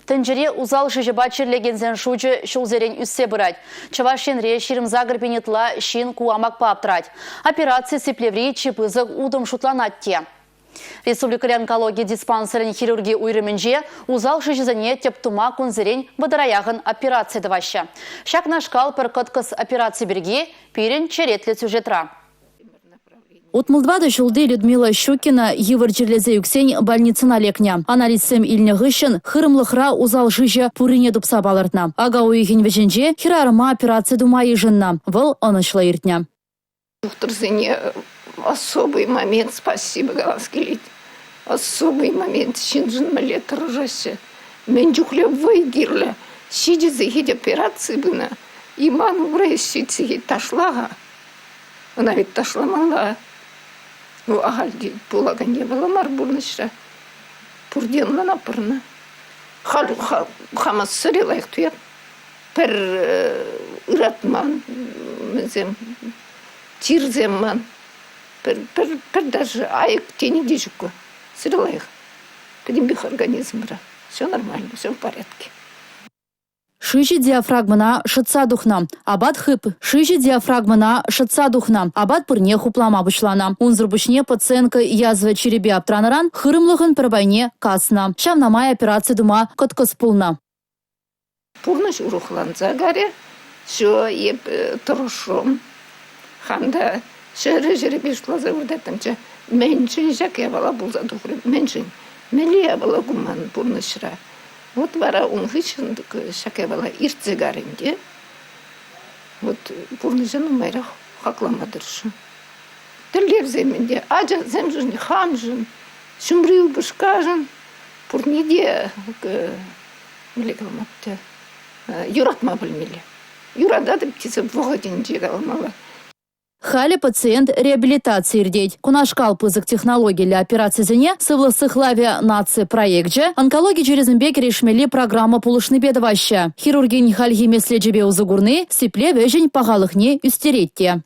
Тенджере узал жижеба черлегензен шучы шулзерен үссе бұрад. Чавашенре ширим загрпенетла шин куамак паптрать. Операция сеплеври чипызық удым шутланатте. Республика онкология диспансерін хирургии уйрымінже узал жижезіне тептума күнзерен бадараяғын операция даваща. Шак нашкал пір кыткыс операция берге пирен черетлі сюжетра. Утмылдвады шулды Людмила Щукина евір жерлезе юксен больницына лекня. Анализсем илне ғышын хырымлықра узал жыжы пурине дупса балыртна. Ага уйген веженже хирарыма операция дума ежынна. Выл онышлы иртня. Доктор особый момент, спасибо, голландский лид. Особый момент, шинжин малет рожаще. Мен жухле вайгирле. Сиди загидь операции бына. Иман вращицы ташлага. Она ведь ташламала. Ну, агалди, пулага не было марбурнышра. Пурденна напырна. Хамас сырила их туят. Пер ыратман, тирземман. Пер даже аяк тени дежуку. Сырила их. Кадимбих организм бра. Все нормально, все в порядке. Шижи диафрагмана шытса духна. Абат хып. Шижи диафрагмана шытса духна. Абат пырне хуплама бушлана. Унзыр бушне пациентка язвы черебе аптраныран хырымлығын пірбайне касна. Шавнамай операция дума кыткыс пулна. Пурныш урухланца гаре. Шо еп тұрышым. Ханда шыры жеребе штлазы вырдатымча. Меншін жак ябала булза духры. Меншін. Мели ябала гуман пурнышра. Вот вара унгычин шаке бала иртзегаринде. Вот пурныжану майра хакламадыршы. Терлев земенде, аджа земжин, хамжин, шумрил бушкажин, пурниде милегалматте, юратма білмеле. Юрадады птица вогодинде галмала. Хали пациент реабилитации ирдеть. Кунашкал пызык технологии для операции зене сывласы хлаве нации проектже. Онкология через имбек решмели программа пулышны бедоваща. Хирургин хальгиме следжебе узагурны, сипле вежень пагалыхне юстеретте.